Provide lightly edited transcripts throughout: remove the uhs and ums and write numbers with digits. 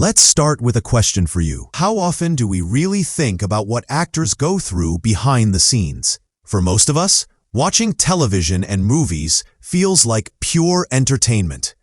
Let's start with a question for you. How often do we really think about what actors go through behind the scenes? For most of us, watching television and movies feels like pure entertainment.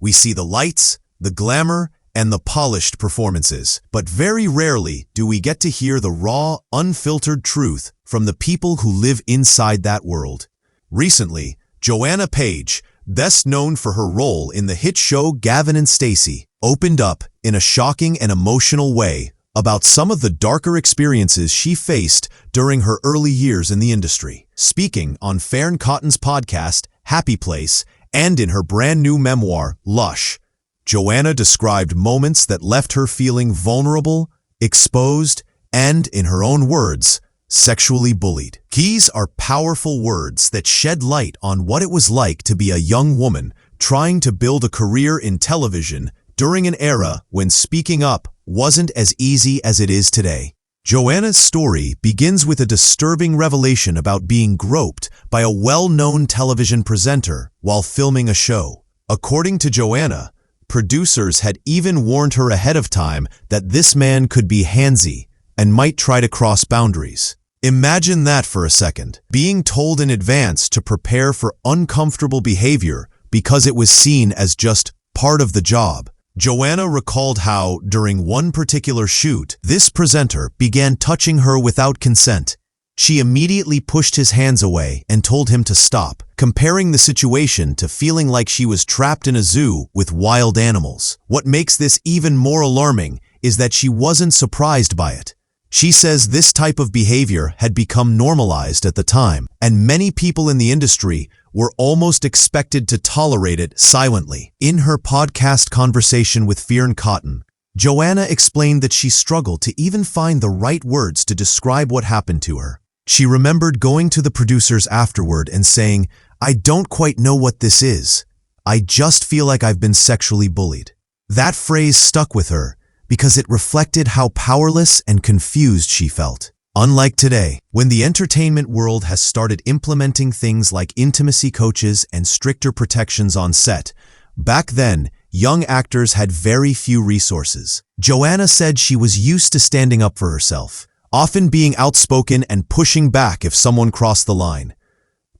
We see the lights, the glamour, and the polished performances, but very rarely do we get to hear the raw, unfiltered truth from the people who live inside that world. Recently, Joanna Page, best known for her role in the hit show Gavin and Stacey, opened up in a shocking and emotional way about some of the darker experiences she faced during her early years in the industry. Speaking on Fearne Cotton's podcast, Happy Place, and in her brand new memoir, Lush, Joanna described moments that left her feeling vulnerable, exposed, and, in her own words, sexually bullied. These are powerful words that shed light on what it was like to be a young woman trying to build a career in television during an era when speaking up wasn't as easy as it is today. Joanna's story begins with a disturbing revelation about being groped by a well-known television presenter while filming a show. According to Joanna, producers had even warned her ahead of time that this man could be handsy and might try to cross boundaries. Imagine that for a second, being told in advance to prepare for uncomfortable behavior because it was seen as just part of the job. Joanna recalled how, during one particular shoot, this presenter began touching her without consent. She immediately pushed his hands away and told him to stop, comparing the situation to feeling like she was trapped in a zoo with wild animals. What makes this even more alarming is that she wasn't surprised by it. She says this type of behavior had become normalized at the time, and many people in the industry were almost expected to tolerate it silently. In her podcast conversation with Fearne Cotton, Joanna explained that she struggled to even find the right words to describe what happened to her. She remembered going to the producers afterward and saying, "I don't quite know what this is. I just feel like I've been sexually bullied." That phrase stuck with her because it reflected how powerless and confused she felt. Unlike today, when the entertainment world has started implementing things like intimacy coaches and stricter protections on set, back then, young actors had very few resources. Joanna said she was used to standing up for herself, often being outspoken and pushing back if someone crossed the line.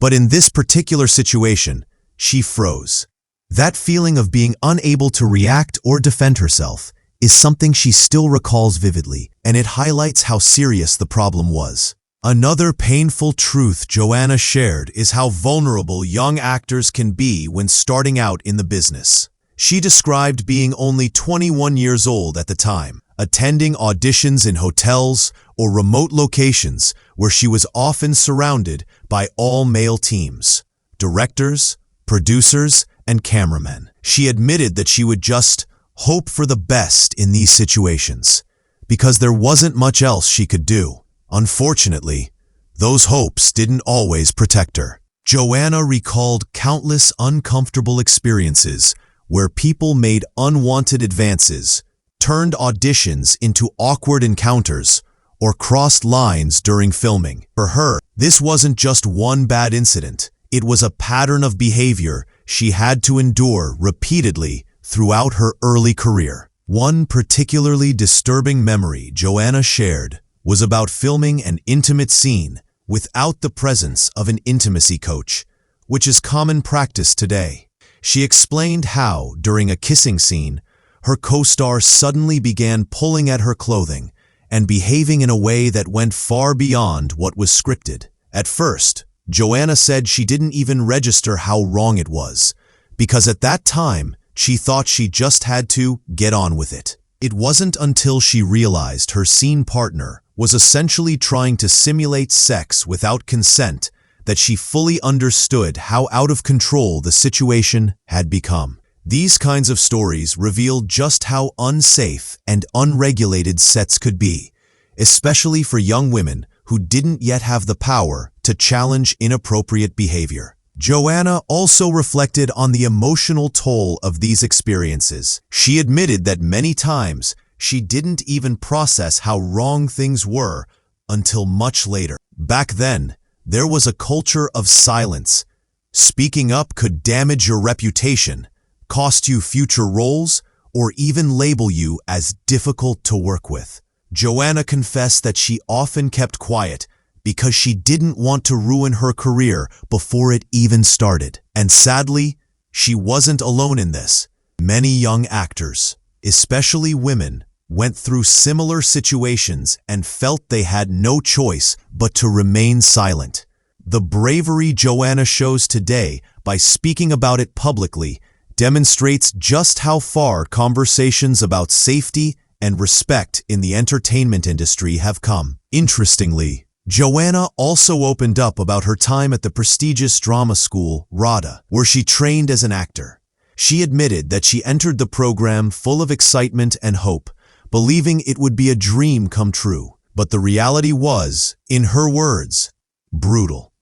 But in this particular situation, she froze. That feeling of being unable to react or defend herself is something she still recalls vividly, and it highlights how serious the problem was. Another painful truth Joanna shared is how vulnerable young actors can be when starting out in the business. She described being only 21 years old at the time, attending auditions in hotels or remote locations where she was often surrounded by all-male teams, directors, producers, and cameramen. She admitted that she would just hope for the best in these situations, because there wasn't much else she could do. Unfortunately, those hopes didn't always protect her. Joanna recalled countless uncomfortable experiences where people made unwanted advances, turned auditions into awkward encounters, or crossed lines during filming. For her, this wasn't just one bad incident. It was a pattern of behavior she had to endure repeatedly throughout her early career. One particularly disturbing memory Joanna shared was about filming an intimate scene without the presence of an intimacy coach, which is common practice today. She explained how, during a kissing scene, her co-star suddenly began pulling at her clothing and behaving in a way that went far beyond what was scripted. At first, Joanna said she didn't even register how wrong it was, because at that time, she thought she just had to get on with it. It wasn't until she realized her scene partner was essentially trying to simulate sex without consent that she fully understood how out of control the situation had become. These kinds of stories revealed just how unsafe and unregulated sets could be, especially for young women who didn't yet have the power to challenge inappropriate behavior. Joanna also reflected on the emotional toll of these experiences. She admitted that many times she didn't even process how wrong things were until much later. Back then, there was a culture of silence. Speaking up could damage your reputation, cost you future roles, or even label you as difficult to work with. Joanna confessed that she often kept quiet because she didn't want to ruin her career before it even started. And sadly, she wasn't alone in this. Many young actors, especially women, went through similar situations and felt they had no choice but to remain silent. The bravery Joanna shows today by speaking about it publicly demonstrates just how far conversations about safety and respect in the entertainment industry have come. Interestingly, Joanna also opened up about her time at the prestigious drama school, RADA, where she trained as an actor. She admitted that she entered the program full of excitement and hope, believing it would be a dream come true. But the reality was, in her words, brutal.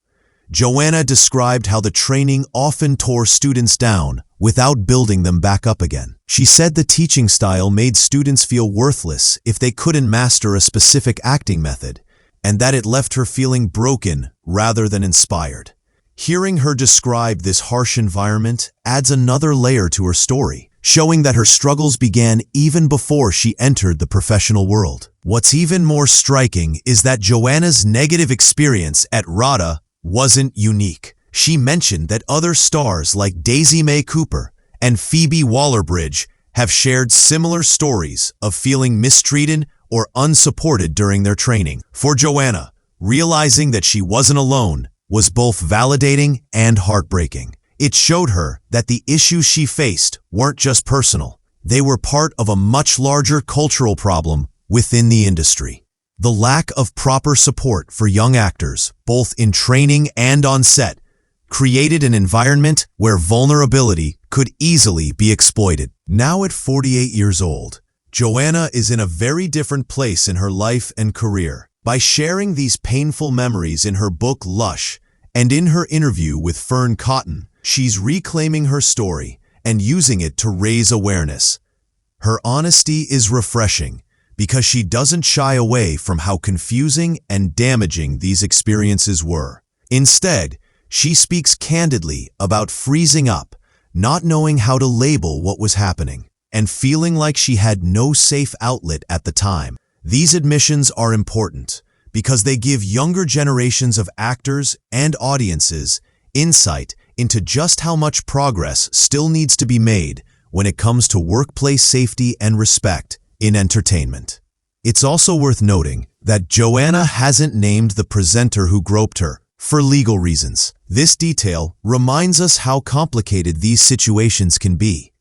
Joanna described how the training often tore students down without building them back up again. She said the teaching style made students feel worthless if they couldn't master a specific acting method, and that it left her feeling broken rather than inspired. Hearing her describe this harsh environment adds another layer to her story, showing that her struggles began even before she entered the professional world. What's even more striking is that Joanna's negative experience at RADA wasn't unique. She mentioned that other stars like Daisy May Cooper and Phoebe Waller-Bridge have shared similar stories of feeling mistreated or unsupported during their training. For Joanna, realizing that she wasn't alone was both validating and heartbreaking. It showed her that the issues she faced weren't just personal. They were part of a much larger cultural problem within the industry. The lack of proper support for young actors, both in training and on set, created an environment where vulnerability could easily be exploited. Now at 48 years old, Joanna is in a very different place in her life and career. By sharing these painful memories in her book Lush and in her interview with Fern Cotton, she's reclaiming her story and using it to raise awareness. Her honesty is refreshing because she doesn't shy away from how confusing and damaging these experiences were. Instead, she speaks candidly about freezing up, not knowing how to label what was happening, and feeling like she had no safe outlet at the time. These admissions are important because they give younger generations of actors and audiences insight into just how much progress still needs to be made when it comes to workplace safety and respect in entertainment. It's also worth noting that Joanna hasn't named the presenter who groped her for legal reasons. This detail reminds us how complicated these situations can be.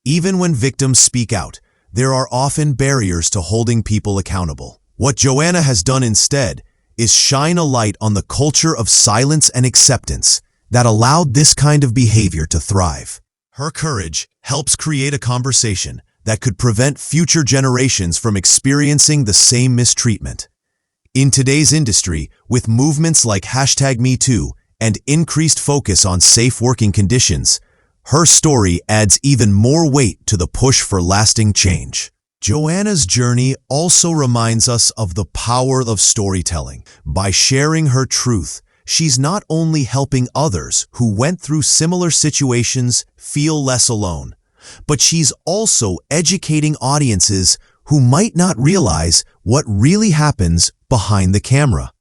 Even when victims speak out, there are often barriers to holding people accountable. What Joanna has done instead is shine a light on the culture of silence and acceptance that allowed this kind of behavior to thrive. Her courage helps create a conversation that could prevent future generations from experiencing the same mistreatment. In today's industry, with movements like #MeToo and increased focus on safe working conditions, her story adds even more weight to the push for lasting change. Joanna's journey also reminds us of the power of storytelling. By sharing her truth, she's not only helping others who went through similar situations feel less alone, but she's also educating audiences who might not realize what really happens behind the camera.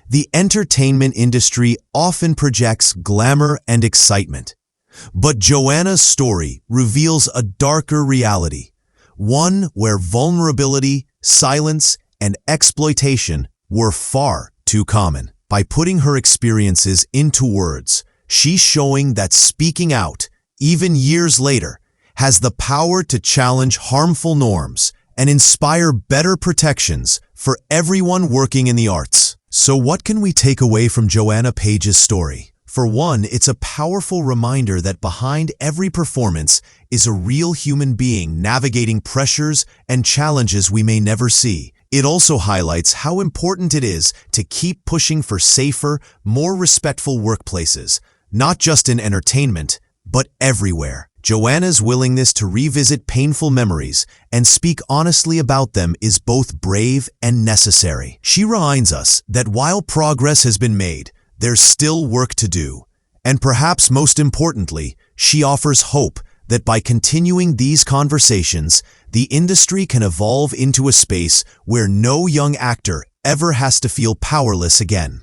The entertainment industry often projects glamour and excitement, but Joanna's story reveals a darker reality, one where vulnerability, silence, and exploitation were far too common. By putting her experiences into words, she's showing that speaking out, even years later, has the power to challenge harmful norms and inspire better protections for everyone working in the arts. So what can we take away from Joanna Page's story? For one, it's a powerful reminder that behind every performance is a real human being navigating pressures and challenges we may never see. It also highlights how important it is to keep pushing for safer, more respectful workplaces, not just in entertainment, but everywhere. Joanna's willingness to revisit painful memories and speak honestly about them is both brave and necessary. She reminds us that while progress has been made, there's still work to do. And perhaps most importantly, she offers hope that by continuing these conversations, the industry can evolve into a space where no young actor ever has to feel powerless again.